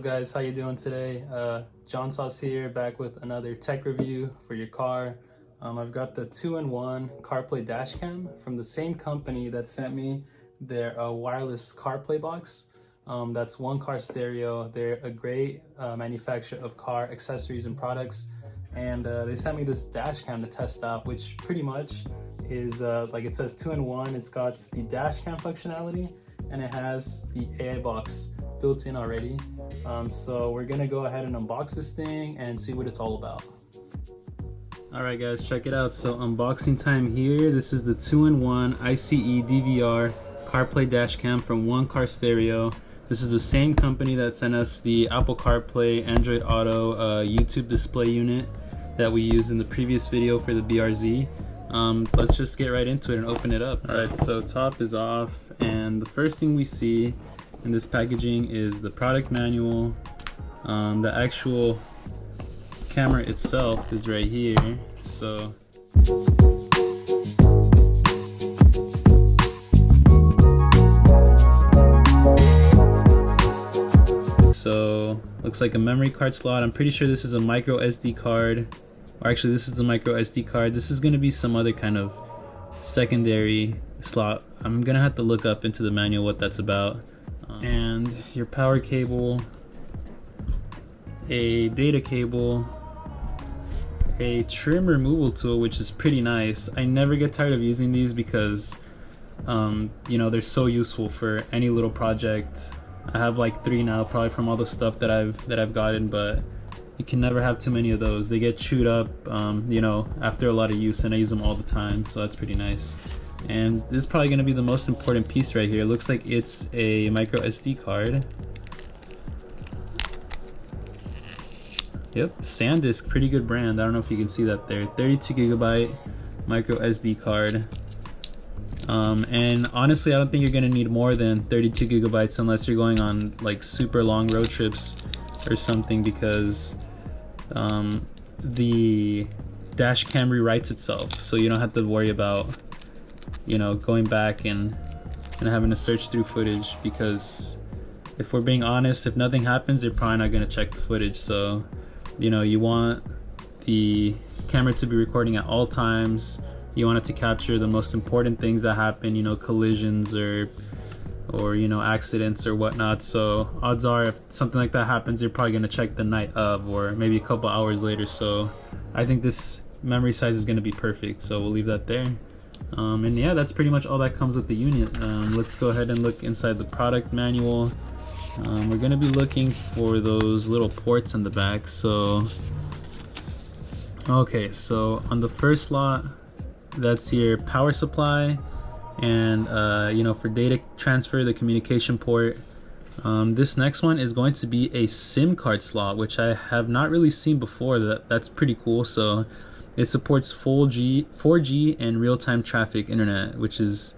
guys, how you doing today? John Sauce here, back with another tech review for your car. I've got the 2-in-1 CarPlay dashcam from the same company that sent me their wireless CarPlay box. That's one car stereo. They're a great manufacturer of car accessories and products, and they sent me this dashcam to test out, which pretty much is like it says 2-in-1. It's got the dashcam functionality and it has the AI box built in already. So we're gonna go ahead and unbox this thing and see what it's all about. All right guys, check it out. So unboxing time here. This is the 2-in-1 ICE DVR CarPlay dashcam from One Car Stereo. This is the same company that sent us the Apple CarPlay Android Auto YouTube display unit that we used in the previous video for the BRZ. Let's just get right into it and open it up. All right, so top is off, and the first thing we see in this packaging is the product manual. The actual camera itself is right here. So looks like a memory card slot. I'm pretty sure this is a micro SD card, or actually this is the micro SD card. This is going to be some other kind of secondary slot. I'm gonna have to look up into the manual what that's about. And your power cable, a data cable, a trim removal tool, which is pretty nice. I never get tired of using these because you know, they're so useful for any little project. I have like 3 now, probably from all the stuff that I've gotten, but you can never have too many of those. They get chewed up you know, after a lot of use, and I use them all the time, so that's pretty nice. And this is probably going to be the most important piece right here. It looks like it's a micro SD card. Yep, SanDisk, pretty good brand. I don't know if you can see that there. 32 gigabyte micro SD card. And honestly, I don't think you're going to need more than 32 gigabytes unless you're going on like super long road trips or something, because the dash cam rewrites itself, so you don't have to worry about, you know, going back and having to search through footage, because if we're being honest, if nothing happens, you're probably not going to check the footage. So, you know, you want the camera to be recording at all times. You want it to capture the most important things that happen, you know, collisions or you know, accidents or whatnot. So odds are if something like that happens, you're probably going to check the night of, or maybe a couple hours later. So I think this memory size is going to be perfect, so we'll leave that there. And yeah, that's pretty much all that comes with the unit. Let's go ahead and look inside the product manual. We're going to be looking for those little ports in the back. So okay, so on the first slot, that's your power supply, and you know, for data transfer, the communication port. This next one is going to be a SIM card slot, which I have not really seen before. That's pretty cool. So it supports 4G and real-time traffic internet, which is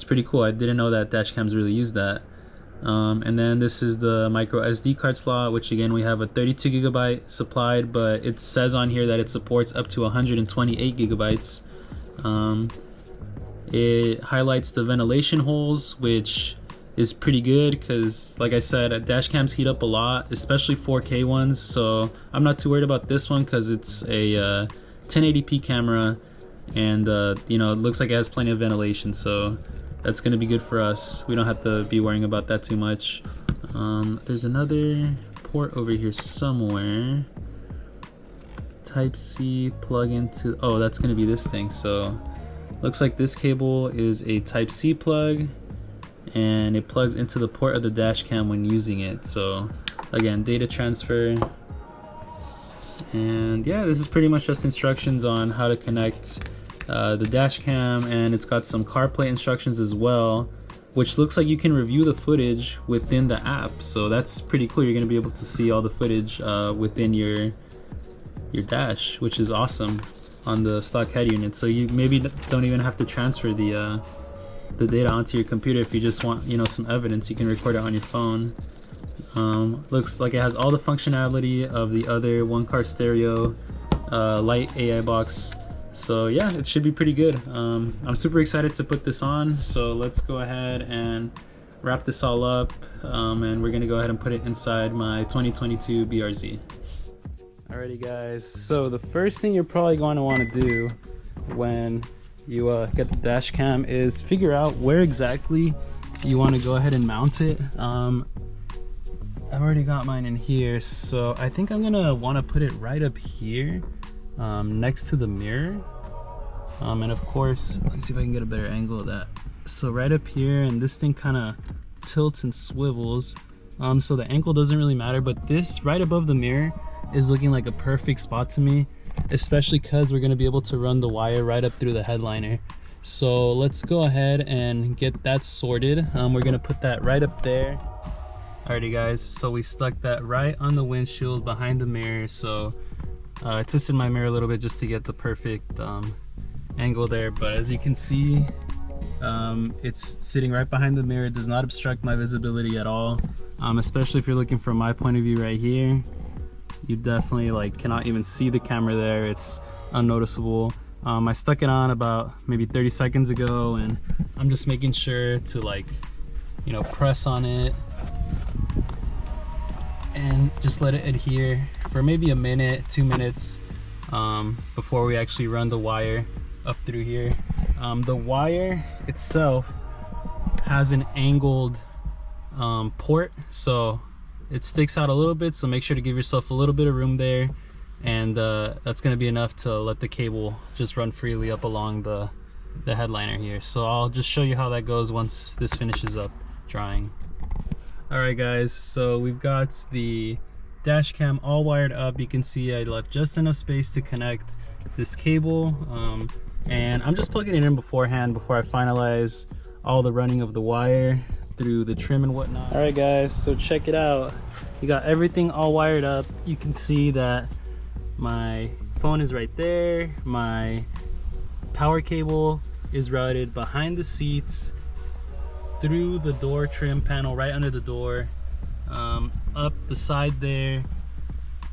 pretty cool. I didn't know that dashcams really use that. And then this is the micro SD card slot, which again, we have a 32 gigabyte supplied, but it says on here that it supports up to 128 gigabytes. It highlights the ventilation holes, which is pretty good because, like I said, dashcams heat up a lot, especially 4K ones. So I'm not too worried about this one because it's a 1080p camera, and you know, it looks like it has plenty of ventilation, so that's going to be good for us. We don't have to be worrying about that too much. There's another port over here somewhere. Type C plug into, oh, that's going to be this thing. So looks like this cable is a Type C plug, and it plugs into the port of the dash cam when using it. So again, data transfer. And yeah, this is pretty much just instructions on how to connect the dash cam, and it's got some CarPlay instructions as well, which looks like you can review the footage within the app. So that's pretty cool. You're going to be able to see all the footage within your dash, which is awesome on the stock head unit. So you maybe don't even have to transfer the data onto your computer. If you just want, you know, some evidence, you can record it on your phone. Looks like it has all the functionality of the other One Car Stereo light AI box. So yeah, it should be pretty good. I'm super excited to put this on, so let's go ahead and wrap this all up, and we're gonna go ahead and put it inside my 2022 BRZ. Alrighty guys, so the first thing you're probably going to want to do when you get the dash cam is figure out where exactly you want to go ahead and mount it. I've already got mine in here, so I think I'm gonna want to put it right up here, next to the mirror, and of course, let me see if I can get a better angle of that. So right up here, and this thing kind of tilts and swivels, so the angle doesn't really matter, but this right above the mirror is looking like a perfect spot to me, especially because we're going to be able to run the wire right up through the headliner. So let's go ahead and get that sorted. We're going to put that right up there. Alrighty guys, so we stuck that right on the windshield behind the mirror. So I twisted my mirror a little bit just to get the perfect angle there, but as you can see, it's sitting right behind the mirror. It does not obstruct my visibility at all, especially if you're looking from my point of view right here. You definitely cannot even see the camera there. It's unnoticeable. I stuck it on about maybe 30 seconds ago, and I'm just making sure to press on it and just let it adhere for maybe a minute, 2 minutes, before we actually run the wire up through here. The wire itself has an angled port, so it sticks out a little bit, so make sure to give yourself a little bit of room there, and that's going to be enough to let the cable just run freely up along the headliner here. So I'll just show you how that goes once this finishes up drying. Alright guys, so we've got the dash cam all wired up. You can see I left just enough space to connect this cable, and I'm just plugging it in beforehand before I finalize all the running of the wire through the trim and whatnot. All right guys, so check it out. You got everything all wired up. You can see that my phone is right there. My power cable is routed behind the seats, through the door trim panel right under the door, up the side there,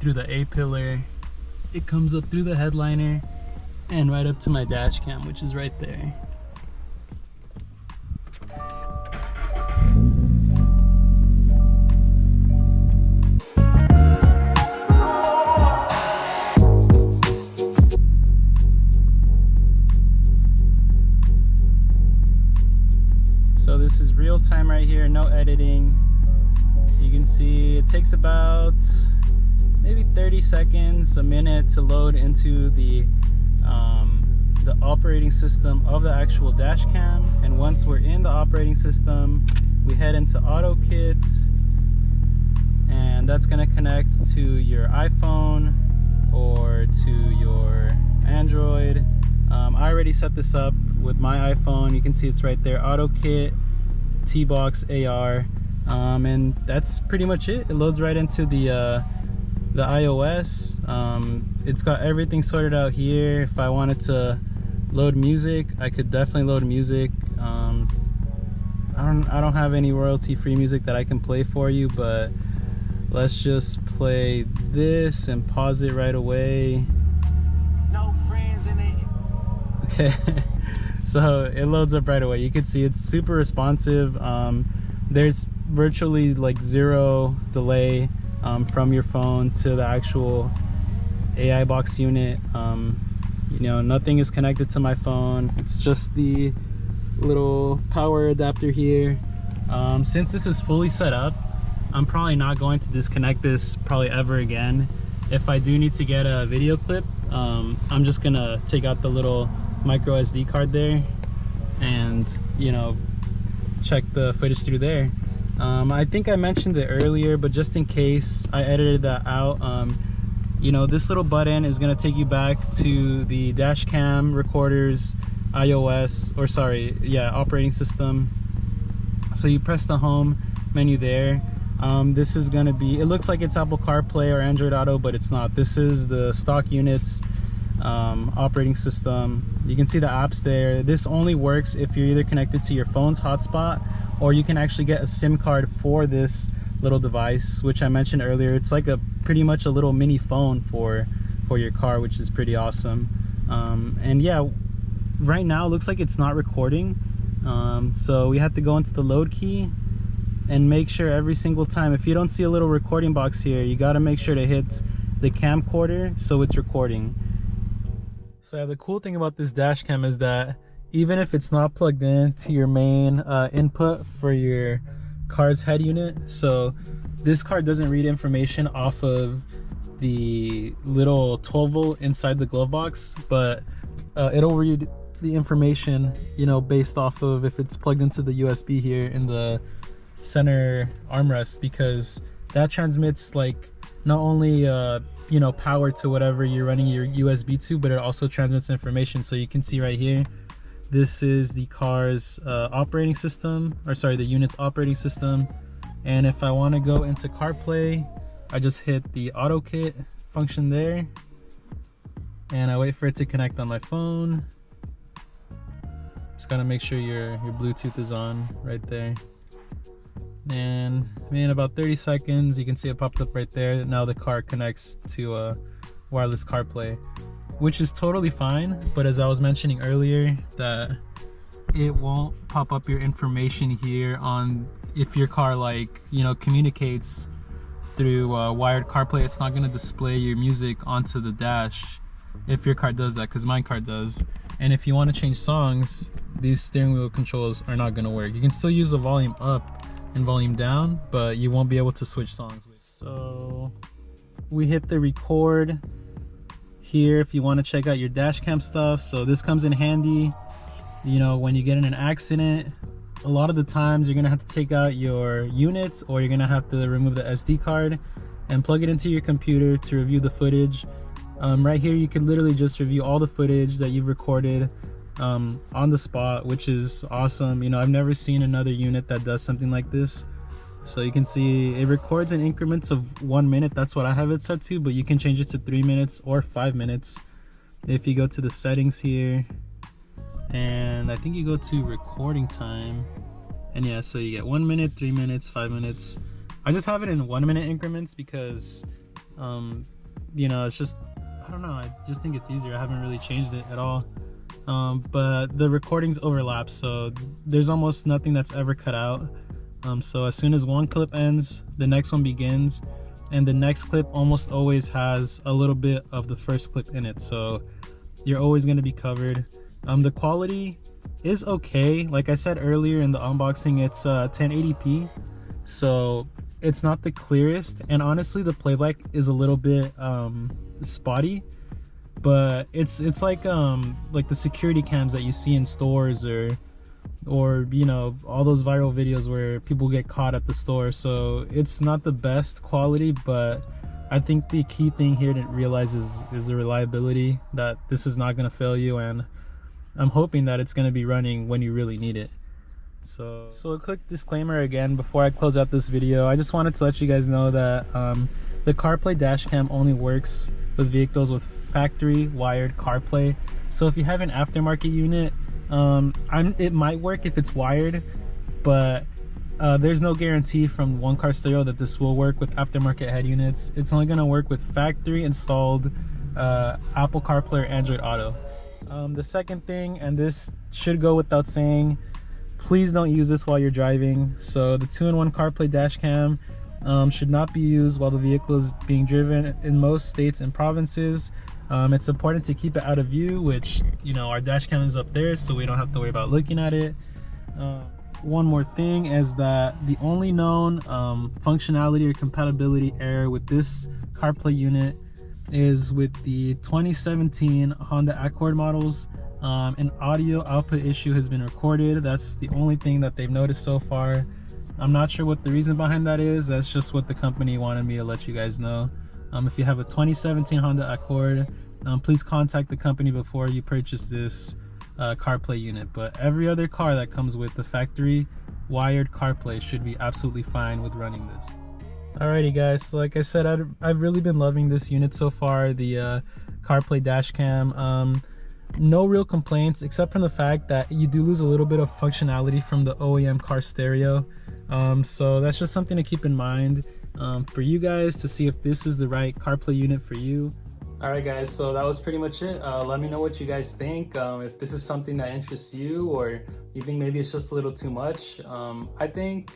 through the A-pillar. It comes up through the headliner and right up to my dash cam, which is right there. So this is real time right here, no editing. You can see it takes about maybe 30 seconds, a minute to load into the operating system of the actual dash cam. And once we're in the operating system, we head into AutoKit, and that's going to connect to your iPhone or to your Android. I already set this up with my iPhone. You can see it's right there, AutoKit T-Box AR, and that's pretty much it. It loads right into the iOS. It's got everything sorted out here. If I wanted to load music, I could definitely load music. I don't have any royalty-free music that I can play for you, but let's just play this and pause it right away. No friends in it. Okay. So it loads up right away. You can see it's super responsive. There's virtually zero delay from your phone to the actual AI box unit. Nothing is connected to my phone. It's just the little power adapter here. Since this is fully set up, I'm probably not going to disconnect this probably ever again. If I do need to get a video clip, I'm just gonna take out the little micro SD card there and check the footage through there. I think I mentioned it earlier, but just in case I edited that out, this little button is going to take you back to the dash cam recorder's operating system. So you press the home menu there. This is going to be, it looks like it's Apple CarPlay or Android Auto, but it's not. This is the stock unit's operating system. You can see the apps there. This only works if you're either connected to your phone's hotspot, or you can actually get a SIM card for this little device, which I mentioned earlier. It's like pretty much a little mini phone for your car, which is pretty awesome. And yeah, right now it looks like it's not recording, so we have to go into the load key and make sure every single time, if you don't see a little recording box here, you got to make sure to hit the camcorder so it's recording. So yeah, the cool thing about this dash cam is that even if it's not plugged in to your main input for your car's head unit, so this car doesn't read information off of the little 12 volt inside the glove box, but it'll read the information, you know, based off of if it's plugged into the USB here in the center armrest, because that transmits like not only you know, power to whatever you're running your USB to, but it also transmits information. So you can see right here, this is the car's operating system, or sorry, the unit's operating system. And if I want to go into CarPlay, I just hit the auto kit function there, and I wait for it to connect on my phone. Just gotta make sure your Bluetooth is on right there. And in about 30 seconds, you can see it popped up right there. Now the car connects to wireless CarPlay, which is totally fine. But as I was mentioning earlier, that it won't pop up your information here on if your car, like, you know, communicates through wired CarPlay. It's not going to display your music onto the dash if your car does that, because my car does. And if you want to change songs, these steering wheel controls are not going to work. You can still use the volume up and volume down, but you won't be able to switch songs. So we hit the record here if you want to check out your dash cam stuff. So this comes in handy, you know, when you get in an accident. A lot of the times you're gonna have to take out your units, or you're gonna have to remove the SD card and plug it into your computer to review the footage. Right here you can literally just review all the footage that you've recorded on the spot, which is awesome. You know, I've never seen another unit that does something like this. So you can see it records in increments of 1 minute. That's what I have it set to, but you can change it to 3 minutes or 5 minutes. If you go to the settings here, and I think you go to recording time, and yeah, so you get 1 minute, 3 minutes, 5 minutes. I just have it in 1 minute increments because you know, it's just, I don't know, I just think it's easier. I haven't really changed it at all. But the recordings overlap, so there's almost nothing that's ever cut out. So as soon as one clip ends, the next one begins, and the next clip almost always has a little bit of the first clip in it, so you're always going to be covered. The quality is okay. Like I said earlier in the unboxing, it's 1080p, so it's not the clearest, and honestly the playback is a little bit spotty, but it's like the security cams that you see in stores, or you know, all those viral videos where people get caught at the store. So it's not the best quality, but I think the key thing here to realize is the reliability, that this is not going to fail you, and I'm hoping that it's going to be running when you really need it. So a quick disclaimer again before I close out this video. I just wanted to let you guys know that the CarPlay dashcam only works with vehicles with factory wired CarPlay. So if you have an aftermarket unit, it might work if it's wired, but there's no guarantee from One Car Stereo that this will work with aftermarket head units. It's only going to work with factory installed Apple CarPlay or Android Auto. The second thing, and this should go without saying, please don't use this while you're driving. So the 2-in-1 CarPlay dashcam should not be used while the vehicle is being driven in most states and provinces. It's important to keep it out of view, which, you know, our dash cam is up there, so we don't have to worry about looking at it. One more thing is that the only known functionality or compatibility error with this CarPlay unit is with the 2017 Honda Accord models. An audio output issue has been recorded. That's the only thing that they've noticed so far. I'm not sure what the reason behind that is. That's just what the company wanted me to let you guys know. If you have a 2017 Honda Accord, please contact the company before you purchase this CarPlay unit. But every other car that comes with the factory wired CarPlay should be absolutely fine with running this. Alrighty guys, so like I said, I've really been loving this unit so far, the CarPlay dashcam. No real complaints, except from the fact that you do lose a little bit of functionality from the OEM car stereo. So that's just something to keep in mind for you guys, to see if this is the right CarPlay unit for you. Alright guys, so that was pretty much it. Let me know what you guys think, if this is something that interests you, or you think maybe it's just a little too much. I think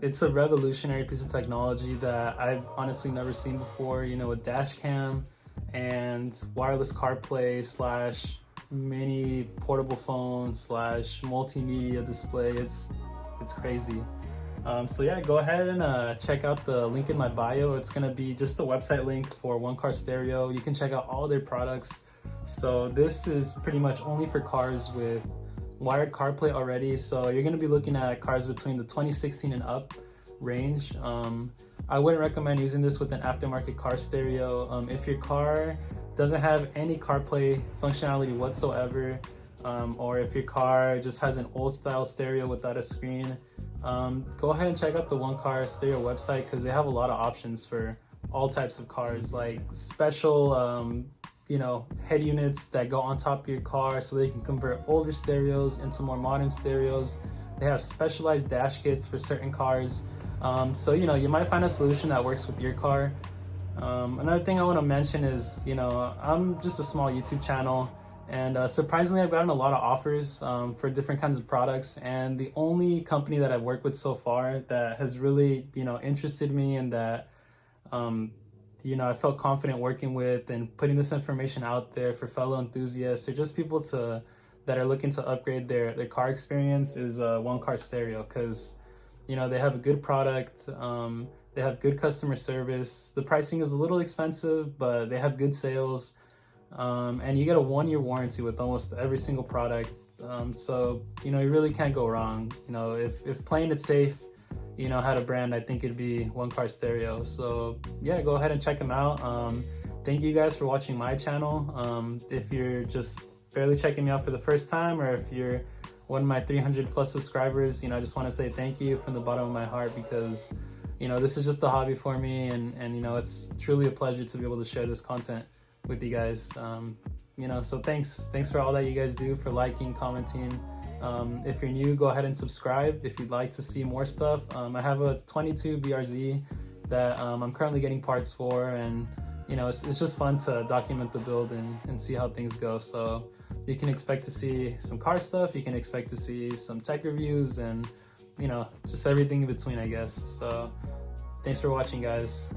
it's a revolutionary piece of technology that I've honestly never seen before, you know, with dash cam and wireless CarPlay slash mini portable phone slash multimedia display. It's crazy. So yeah, go ahead and check out the link in my bio. It's gonna be just the website link for One Car Stereo. You can check out all their products. So this is pretty much only for cars with wired CarPlay already. So you're gonna be looking at cars between the 2016 and up range. I wouldn't recommend using this with an aftermarket car stereo. If your car doesn't have any CarPlay functionality whatsoever, or if your car just has an old style stereo without a screen, go ahead and check out the One Car Stereo website, because they have a lot of options for all types of cars, like special you know, head units that go on top of your car so they can convert older stereos into more modern stereos. They have specialized dash kits for certain cars. So, you know, you might find a solution that works with your car. Another thing I want to mention is, you know, I'm just a small YouTube channel, and surprisingly I've gotten a lot of offers for different kinds of products, and the only company that I've worked with so far that has really, you know, interested me and that you know, I felt confident working with and putting this information out there for fellow enthusiasts or just people that are looking to upgrade their car experience is One Car Stereo, because, you know, they have a good product, they have good customer service. The pricing is a little expensive, but they have good sales, and you get a 1-year warranty with almost every single product. So, you know, you really can't go wrong. You know, if playing it safe, you know, had a brand, I think it'd be One Car Stereo. So yeah, go ahead and check them out. Thank you guys for watching my channel. If you're just barely checking me out for the first time, or if you're one of my 300 plus subscribers, you know, I just want to say thank you from the bottom of my heart, because, you know, this is just a hobby for me, and you know, it's truly a pleasure to be able to share this content with you guys. You know, so thanks for all that you guys do, for liking, commenting. If you're new, go ahead and subscribe if you'd like to see more stuff. I have a 22 BRZ that I'm currently getting parts for, and you know, it's just fun to document the build and see how things go. So you can expect to see some car stuff, you can expect to see some tech reviews, and you know, just everything in between, I guess. So thanks for watching, guys.